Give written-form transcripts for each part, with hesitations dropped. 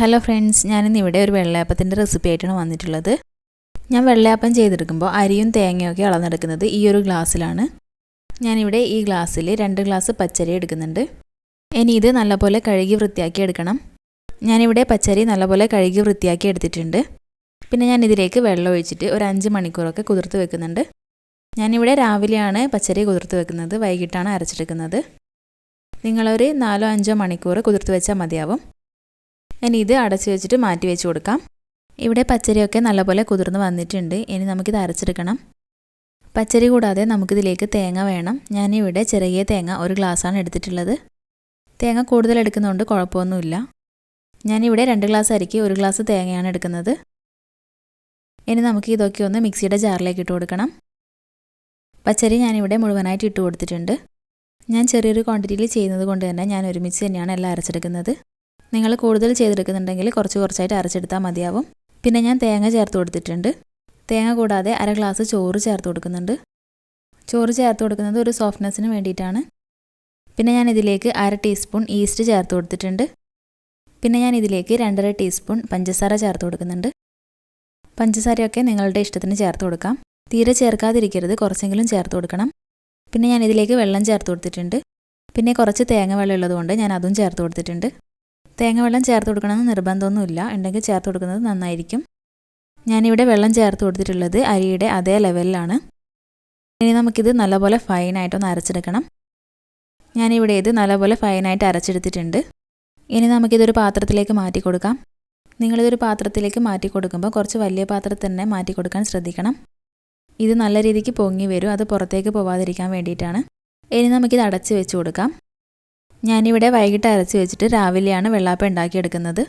Hello friends, ഞാനിന്ന് ഇവിടെ ഒരു വെള്ളയപ്പത്തിൻ്റെ റെസിപ്പി ആയിട്ടാണ് വന്നിട്ടുള്ളത്. ഞാൻ വെള്ളയപ്പം ചെയ്തെടുക്കുമ്പോൾ അരിയും തേങ്ങയൊക്കെ അളന്നെടുക്കുന്നത് ഈ ഒരു ഗ്ലാസ്സിലാണ്. ഞാനിവിടെ ഈ ഗ്ലാസ്സിൽ 2 ഗ്ലാസ് പച്ചരി എടുക്കുന്നുണ്ട്. ഇനി ഇത് നല്ലപോലെ കഴുകി വൃത്തിയാക്കി എടുക്കണം. ഞാനിവിടെ പച്ചരി നല്ലപോലെ കഴുകി വൃത്തിയാക്കി എടുത്തിട്ടുണ്ട്. പിന്നെ ഞാൻ ഇതിലേക്ക് വെള്ളം ഒഴിച്ചിട്ട് ഒരു 5 മണിക്കൂറൊക്കെ കുതിർത്ത് വെക്കുന്നുണ്ട്. ഞാനിവിടെ രാവിലെയാണ് പച്ചരി കുതിർത്ത് വെക്കുന്നത്, വൈകിട്ടാണ് അരച്ചെടുക്കുന്നത്. നിങ്ങളൊരു 4-5 മണിക്കൂർ കുതിർത്ത് വെച്ചാൽ മതിയാവും. ഇനി ഇത് അടച്ചു വെച്ചിട്ട് മാറ്റി വെച്ച് കൊടുക്കാം. ഇവിടെ പച്ചരിയൊക്കെ നല്ലപോലെ കുതിർന്ന് വന്നിട്ടുണ്ട്. ഇനി നമുക്കിത് അരച്ചെടുക്കണം. പച്ചരി കൂടാതെ നമുക്കിതിലേക്ക് തേങ്ങ വേണം. ഞാനിവിടെ ചെറിയ തേങ്ങ 1 ഗ്ലാസ്സാണ് എടുത്തിട്ടുള്ളത്. തേങ്ങ കൂടുതൽ എടുക്കുന്നതുകൊണ്ട് കുഴപ്പമൊന്നുമില്ല. ഞാനിവിടെ 2 ഗ്ലാസ് അരിക്ക് 1 ഗ്ലാസ് തേങ്ങയാണ് എടുക്കുന്നത്. ഇനി നമുക്ക് ഇതൊക്കെ ഒന്ന് മിക്സിയുടെ ജാറിലേക്ക് ഇട്ട് കൊടുക്കണം. പച്ചരി ഞാനിവിടെ മുഴുവനായിട്ട് ഇട്ട് കൊടുത്തിട്ടുണ്ട്. ഞാൻ ചെറിയൊരു ക്വാണ്ടിറ്റിയിൽ ചെയ്യുന്നത് കൊണ്ട് തന്നെ ഞാൻ ഒരുമിച്ച് തന്നെയാണ് എല്ലാം അരച്ചെടുക്കുന്നത്. നിങ്ങൾ കൂടുതൽ ചെയ്തെടുക്കുന്നുണ്ടെങ്കിൽ കുറച്ചായിട്ട് അരച്ചെടുത്താൽ മതിയാവും. പിന്നെ ഞാൻ തേങ്ങ ചേർത്ത് കൊടുത്തിട്ടുണ്ട്. തേങ്ങ കൂടാതെ 1/2 ഗ്ലാസ് ചോറ് ചേർത്ത് കൊടുക്കുന്നുണ്ട്. ചോറ് ചേർത്ത് കൊടുക്കുന്നത് ഒരു സോഫ്റ്റ്നെസ്സിന് വേണ്ടിയിട്ടാണ്. പിന്നെ ഞാൻ ഇതിലേക്ക് 1/2 ടീസ്പൂൺ ഈസ്റ്റ് ചേർത്ത് കൊടുത്തിട്ടുണ്ട്. പിന്നെ ഞാൻ ഇതിലേക്ക് 2.5 ടീസ്പൂൺ പഞ്ചസാര ചേർത്ത് കൊടുക്കുന്നുണ്ട്. പഞ്ചസാരയൊക്കെ നിങ്ങളുടെ ഇഷ്ടത്തിന് ചേർത്ത് കൊടുക്കാം. തീരെ ചേർക്കാതിരിക്കരുത്, കുറച്ചെങ്കിലും ചേർത്ത് കൊടുക്കണം. പിന്നെ ഞാൻ ഇതിലേക്ക് വെള്ളം ചേർത്ത് കൊടുത്തിട്ടുണ്ട്. പിന്നെ കുറച്ച് തേങ്ങ വെള്ളം ഉള്ളതുകൊണ്ട് ഞാൻ അതും ചേർത്ത് കൊടുത്തിട്ടുണ്ട്. തേങ്ങ വെള്ളം ചേർത്ത് കൊടുക്കണമെന്ന് നിർബന്ധമൊന്നുമില്ല, ഉണ്ടെങ്കിൽ ചേർത്ത് കൊടുക്കുന്നത് നന്നായിരിക്കും. ഞാനിവിടെ വെള്ളം ചേർത്ത് കൊടുത്തിട്ടുള്ളത് അരിയുടെ അതേ ലെവലിലാണ്. ഇനി നമുക്കിത് നല്ലപോലെ ഫൈനായിട്ടൊന്ന് അരച്ചെടുക്കണം. ഞാനിവിടെ ഇത് നല്ലപോലെ ഫൈനായിട്ട് അരച്ചെടുത്തിട്ടുണ്ട്. ഇനി നമുക്കിതൊരു പാത്രത്തിലേക്ക് മാറ്റി കൊടുക്കാം. നിങ്ങളിതൊരു പാത്രത്തിലേക്ക് മാറ്റി കൊടുക്കുമ്പോൾ കുറച്ച് വലിയ പാത്രത്തിൽ തന്നെ മാറ്റി കൊടുക്കാൻ ശ്രദ്ധിക്കണം. ഇത് നല്ല രീതിക്ക് പൊങ്ങി വരും, അത് പുറത്തേക്ക് പോവാതിരിക്കാൻ വേണ്ടിയിട്ടാണ്. ഇനി നമുക്കിത് അടച്ച് വെച്ച് കൊടുക്കാം. ഞാനിവിടെ വൈകിട്ട് അരച്ച് വെച്ചിട്ട് രാവിലെയാണ് വെള്ളാപ്പം ഉണ്ടാക്കിയെടുക്കുന്നത്.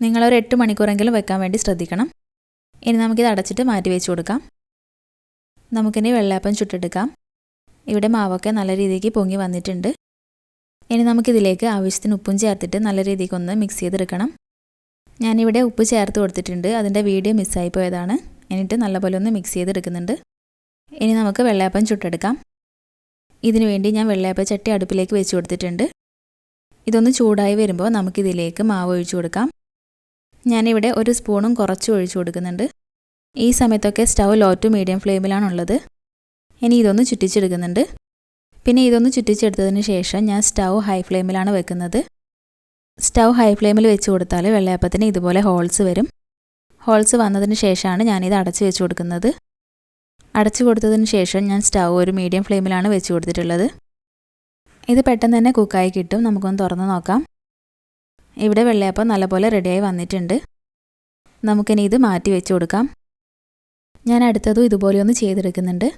നിങ്ങളൊരു 8 മണിക്കൂറെങ്കിലും വെക്കാൻ വേണ്ടി ശ്രദ്ധിക്കണം. ഇനി നമുക്കിത് അടച്ചിട്ട് മാറ്റി വെച്ച് കൊടുക്കാം. നമുക്കിനി വെള്ളാപ്പം ചുട്ടെടുക്കാം. ഇവിടെ മാവൊക്കെ നല്ല രീതിക്ക് പൊങ്ങി വന്നിട്ടുണ്ട്. ഇനി നമുക്കിതിലേക്ക് ആവശ്യത്തിന് ഉപ്പും ചേർത്തിട്ട് നല്ല രീതിക്കൊന്ന് മിക്സ് ചെയ്തെടുക്കണം. ഞാനിവിടെ ഉപ്പ് ചേർത്ത് കൊടുത്തിട്ടുണ്ട്, അതിൻ്റെ വീഡിയോ മിസ്സായി പോയതാണ്. എന്നിട്ട് നല്ലപോലെ ഒന്ന് മിക്സ് ചെയ്തെടുക്കുന്നുണ്ട്. ഇനി നമുക്ക് വെള്ളാപ്പം ചുട്ടെടുക്കാം. ഇതിനു വേണ്ടി ഞാൻ വെള്ളയപ്പ ചട്ടി അടുപ്പിലേക്ക് വെച്ച് കൊടുത്തിട്ടുണ്ട്. ഇതൊന്ന് ചൂടായി വരുമ്പോൾ നമുക്കിതിലേക്ക് മാവ് ഒഴിച്ചു കൊടുക്കാം. ഞാനിവിടെ 1 സ്പൂണും കുറച്ച് ഒഴിച്ചു കൊടുക്കുന്നുണ്ട്. ഈ സമയത്തൊക്കെ സ്റ്റൗ ലോ ടു മീഡിയം ഫ്ലെയിമിലാണുള്ളത്. ഇനി ഇതൊന്ന് ചുറ്റിച്ചെടുക്കുന്നുണ്ട്. പിന്നെ ഇതൊന്ന് ചുറ്റിച്ചെടുത്തതിന് ശേഷം ഞാൻ സ്റ്റൗ ഹൈ ഫ്ലെയിമിലാണ് വെക്കുന്നത്. സ്റ്റൗ ഹൈ ഫ്ലെയിമിൽ വെച്ച് കൊടുത്താൽ വെള്ളയപ്പത്തിന് ഇതുപോലെ ഹോൾസ് വരും. ഹോൾസ് വന്നതിന് ശേഷമാണ് ഞാനിത് അടച്ച് വെച്ച് കൊടുക്കുന്നത്. അടച്ചു കൊടുത്തതിന് ശേഷം ഞാൻ സ്റ്റൗ ഒരു മീഡിയം ഫ്ലെയിമിലാണ് വെച്ച് കൊടുത്തിട്ടുള്ളത്. ഇത് പെട്ടെന്ന് തന്നെ കുക്കായി കിട്ടും. നമുക്കൊന്ന് തുറന്ന് നോക്കാം. ഇവിടെ വെള്ളയപ്പം നല്ലപോലെ റെഡിയായി വന്നിട്ടുണ്ട്. നമുക്കിനി ഇത് മാറ്റി വെച്ച് കൊടുക്കാം. ഞാൻ അടുത്തതും ഇതുപോലെ ഒന്ന് ചെയ്തെടുക്കുന്നുണ്ട്.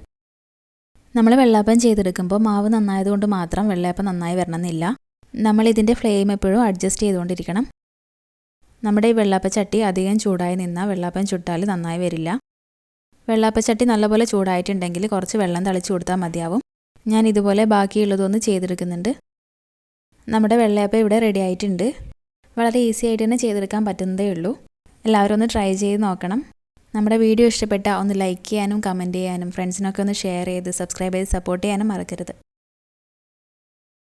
നമ്മൾ വെള്ളയപ്പം ചെയ്തെടുക്കുമ്പോൾ മാവ് നന്നായതുകൊണ്ട് മാത്രം വെള്ളയപ്പം നന്നായി വരണമെന്നില്ല. നമ്മളിതിൻ്റെ ഫ്ലെയിം എപ്പോഴും അഡ്ജസ്റ്റ് ചെയ്തുകൊണ്ടിരിക്കണം. നമ്മുടെ ഈ വെള്ളയപ്പ ചട്ടി അധികം ചൂടായി നിന്നാൽ വെള്ളയപ്പം ചുട്ടാൽ നന്നായി വരില്ല. വെള്ളാപ്പച്ചട്ടി നല്ലപോലെ ചൂടായിട്ടുണ്ടെങ്കിൽ കുറച്ച് വെള്ളം തളിച്ചു കൊടുത്താൽ മതിയാവും. ഞാൻ ഇതുപോലെ ബാക്കിയുള്ളതൊന്ന് ചെയ്തെടുക്കുന്നുണ്ട്. നമ്മുടെ വെള്ളയപ്പം ഇവിടെ റെഡി ആയിട്ടുണ്ട്. വളരെ ഈസി ആയിട്ട് തന്നെ ചെയ്തെടുക്കാൻ പറ്റുന്നതേ ഉള്ളൂ. എല്ലാവരും ഒന്ന് ട്രൈ ചെയ്ത് നോക്കണം. നമ്മുടെ വീഡിയോ ഇഷ്ടപ്പെട്ടാൽ ഒന്ന് ലൈക്ക് ചെയ്യാനും കമൻറ്റ് ചെയ്യാനും ഫ്രണ്ട്സിനൊക്കെ ഒന്ന് ഷെയർ ചെയ്ത് സബ്സ്ക്രൈബ് ചെയ്ത് സപ്പോർട്ട് ചെയ്യാനും മറക്കരുത്.